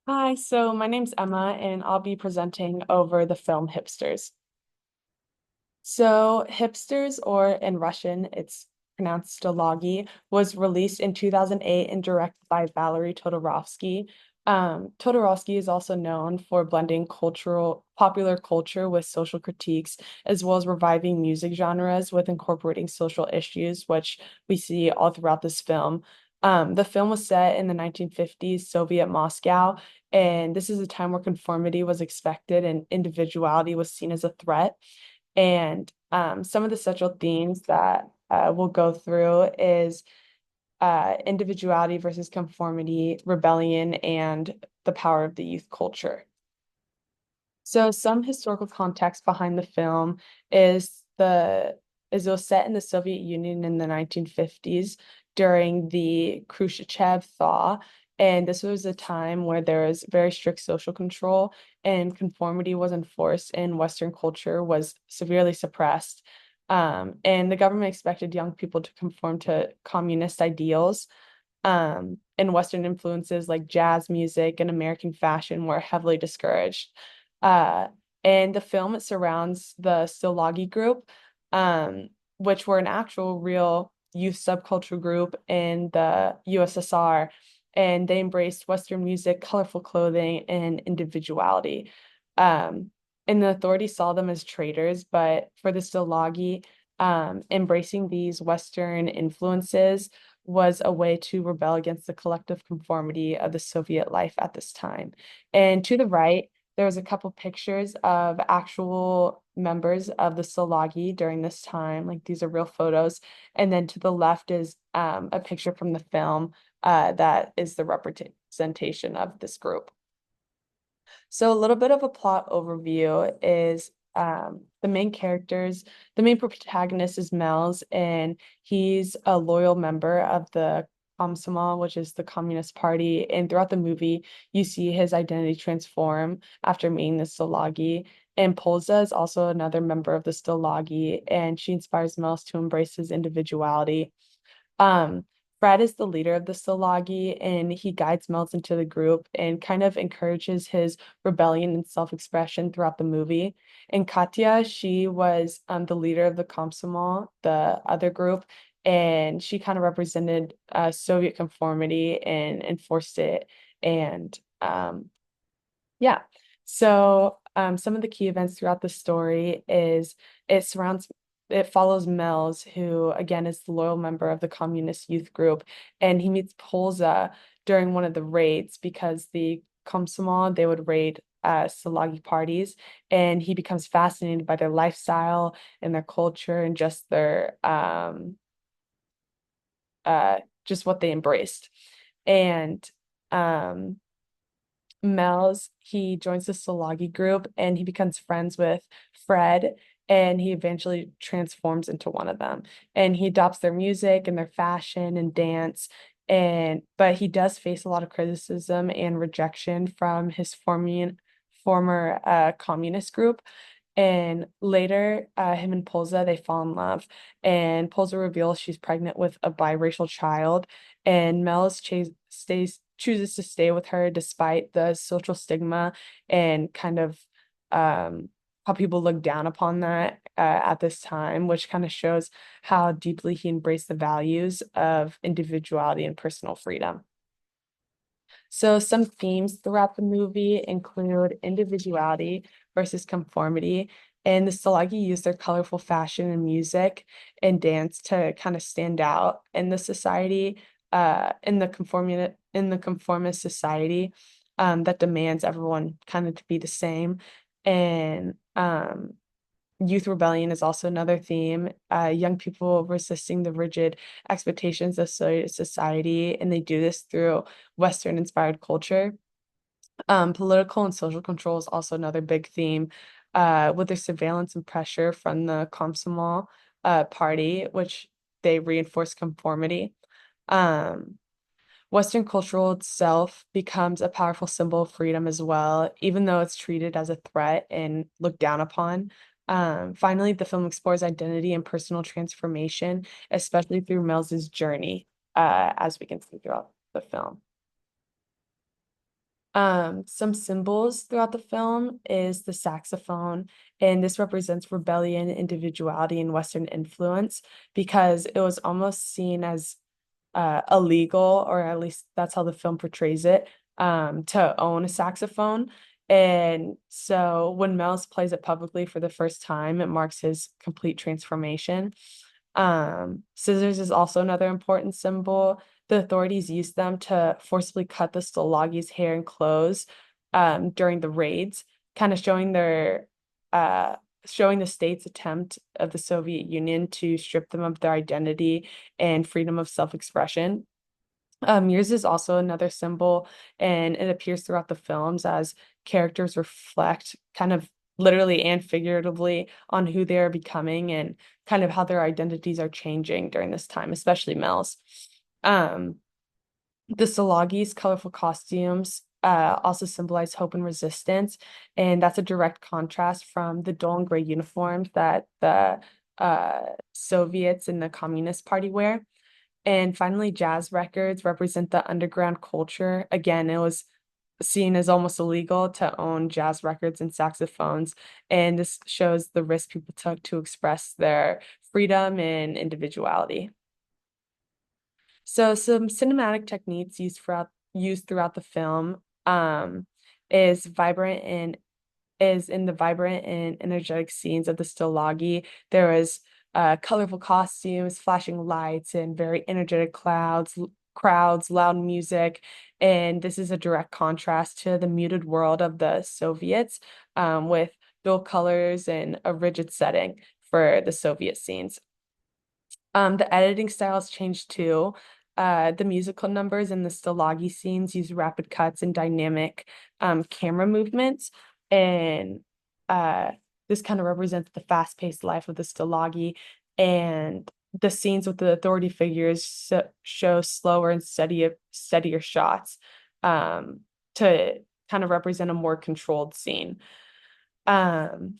Hi, so my name's Emma, and I'll be presenting over the film Hipsters. So, Hipsters, or in Russian, it's pronounced Stologi, was released in 2008 and directed by Valery Todorovsky. Todorovsky is also known for blending popular culture with social critiques, as well as reviving music genres with incorporating social issues, which we see all throughout this film. The film was set in the 1950s Soviet Moscow, and this is a time where conformity was expected and individuality was seen as a threat. And some of the central themes that we'll go through is individuality versus conformity, rebellion, and the power of the youth culture. So some historical context behind the film is it was set in the Soviet Union in the 1950s during the Khrushchev thaw. And this was a time where there was very strict social control and conformity was enforced and Western culture was severely suppressed. And the government expected young people to conform to communist ideals. And Western influences like jazz music and American fashion were heavily discouraged. Uh, and the film, it surrounds the Stolagi group, um, which were an actual real youth subculture group in the USSR. And they embraced Western music, colorful clothing, and individuality. Um, and the authorities saw them as traitors, but for the Stolagi, embracing these Western influences was a way to rebel against the collective conformity of the Soviet life at this time. And to the right, there was a couple pictures of actual members of the Solagi during this time. Like these are real photos. And then to the left is a picture from the film that is the representation of this group. So a little bit of a plot overview is the main protagonist is Mel's, and he's a loyal member of the Komsomol, which is the Communist Party. And throughout the movie, you see his identity transform after meeting the Stolagi. And Polza is also another member of the Stolagi, and she inspires Mels to embrace his individuality. Um, Fred is the leader of the Solagi, and he guides Melts into the group and kind of encourages his rebellion and self-expression throughout the movie. And Katya, she was the leader of the Komsomol, the other group, and she kind of represented Soviet conformity and enforced it. And yeah. So some of the key events throughout the story is it surrounds it follows Mel's, who again is the loyal member of the communist youth group, and he meets Polza during one of the raids because the Komsomol they would raid Salagi parties, and he becomes fascinated by their lifestyle and their culture and just what they embraced. And um Mel's, he joins the Solagi group and he becomes friends with Fred, and he eventually transforms into one of them. And he adopts their music and their fashion and dance. And but he does face a lot of criticism and rejection from his former communist group. And later, him and Polza, they fall in love. And Polza reveals she's pregnant with a biracial child. And chooses to stay with her despite the social stigma and kind of how people look down upon that at this time, which kind of shows how deeply he embraced the values of individuality and personal freedom. So some themes throughout the movie include individuality versus conformity. And the Stalagi use their colorful fashion and music and dance to kind of stand out in the society, in the conformist society, that demands everyone kind of to be the same. And youth rebellion is also another theme. Young people resisting the rigid expectations of society, and they do this through Western inspired culture. Political and social control is also another big theme, with their surveillance and pressure from the Komsomol party, which they reinforce conformity. Um, Western culture itself becomes a powerful symbol of freedom as well, even though it's treated as a threat and looked down upon. Finally, the film explores identity and personal transformation, especially through Mills's journey, as we can see throughout the film. Some symbols throughout the film is the saxophone, and this represents rebellion, individuality, and Western influence because it was almost seen as illegal, or at least that's how the film portrays it, to own a saxophone. And so when Miles plays it publicly for the first time, it marks his complete transformation. Scissors is also another important symbol. The authorities used them to forcibly cut the Stalagi's hair and clothes during the raids, kind of uh, showing the state's attempt of the Soviet Union to strip them of their identity and freedom of self-expression. Yours is also another symbol, and it appears throughout the films as characters reflect kind of literally and figuratively on who they are becoming and kind of how their identities are changing during this time, especially Mel's. Um, the Salagi's colorful costumes also symbolize hope and resistance, and that's a direct contrast from the dull and gray uniforms that the Soviets and the Communist Party wear. And finally, jazz records represent the underground culture. Again, it was seen as almost illegal to own jazz records and saxophones. And this shows the risk people took to express their freedom and individuality. So some cinematic techniques used throughout the film is vibrant and is in the vibrant and energetic scenes of the Stillagi. There was colorful costumes, flashing lights, and very energetic crowds, loud music. And this is a direct contrast to the muted world of the Soviets, with dull colors and a rigid setting for the Soviet scenes. The editing styles changed too. The musical numbers in the Stillagi scenes use rapid cuts and dynamic camera movements, and uh, this kind of represents the fast-paced life of the Stillagi. And the scenes with the authority figures show slower and steadier shots to kind of represent a more controlled scene. Um,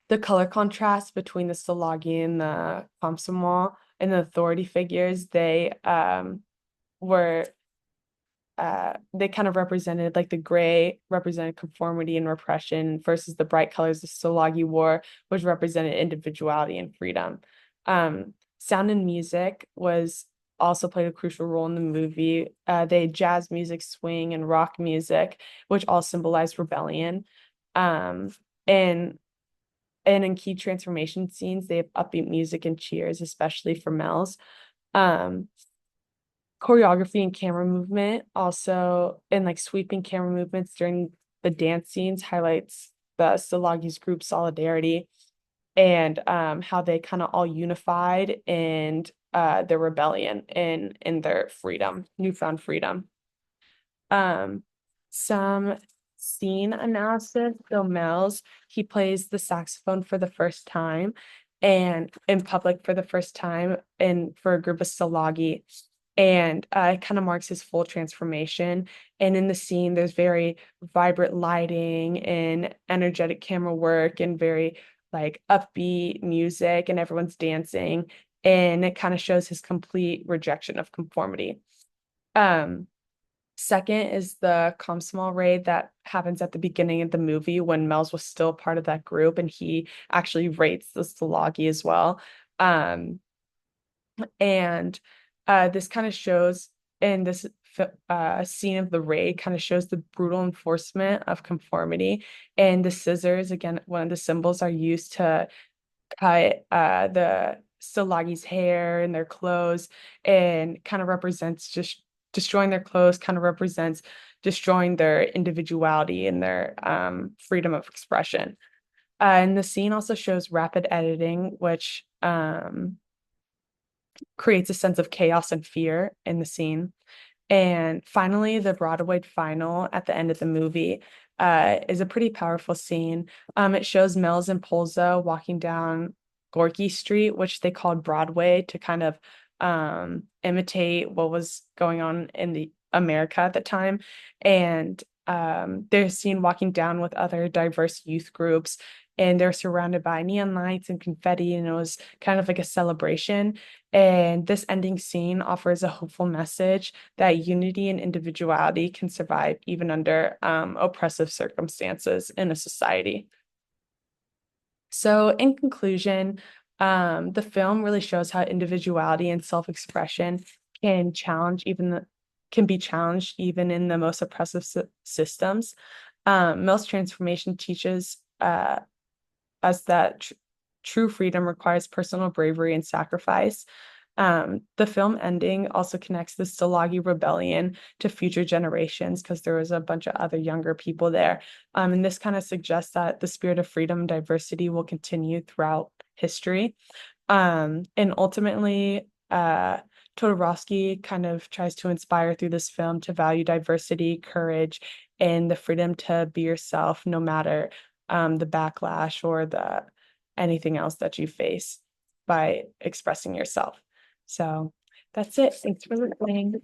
the color contrast between the Solagi and the Komsomol and the authority figures, were they kind of represented like the gray represented conformity and repression versus the bright colors the Solagi wore, which represented individuality and freedom. Sound and music was also played a crucial role in the movie. They had jazz music, swing, and rock music, which all symbolized rebellion. Um, and and in key transformation scenes, they have upbeat music and cheers, especially for Mel's. Um, Choreography and camera movement also, and like sweeping camera movements during the dance scenes highlights the Stalagi's group solidarity and how they kind of all unified in their rebellion and in their freedom, newfound freedom. Um, some scene analysis. Bill Mills, he plays the saxophone for the first time and in public for the first time and for a group of Salagi. And it kind of marks his full transformation. And in the scene, there's very vibrant lighting and energetic camera work and very like upbeat music, and everyone's dancing. And it kind of shows his complete rejection of conformity. Um, Second is the Komsomol raid that happens at the beginning of the movie when Mel's was still part of that group, and he actually raids the Stalagi as well. Um, and this kind of shows in this scene of the raid kind of shows the brutal enforcement of conformity. And the scissors, again, one of the symbols, are used to cut the Stalagi's hair and their clothes, and kind of represents just destroying their clothes, kind of represents destroying their individuality and their freedom of expression. And the scene also shows rapid editing, which creates a sense of chaos and fear in the scene. And finally, the Broadway final at the end of the movie is a pretty powerful scene. It shows Mills and Polzo walking down Gorky Street, which they called Broadway to kind of imitate what was going on in the America at the time. And they're seen walking down with other diverse youth groups. and they're surrounded by neon lights and confetti, and it was kind of like a celebration. And this ending scene offers a hopeful message that unity and individuality can survive even under oppressive circumstances in a society. So, in conclusion, the film really shows how individuality and self-expression can challenge even the, can be challenged even in the most oppressive systems. Mill's transformation teaches us that true freedom requires personal bravery and sacrifice. The film ending also connects the Stalagi rebellion to future generations because there was a bunch of other younger people there. And this kind of suggests that the spirit of freedom and diversity will continue throughout history. And ultimately, Todorowsky kind of tries to inspire through this film to value diversity, courage, and the freedom to be yourself, no matter the backlash or the anything else that you face by expressing yourself. So that's it. Thanks for listening.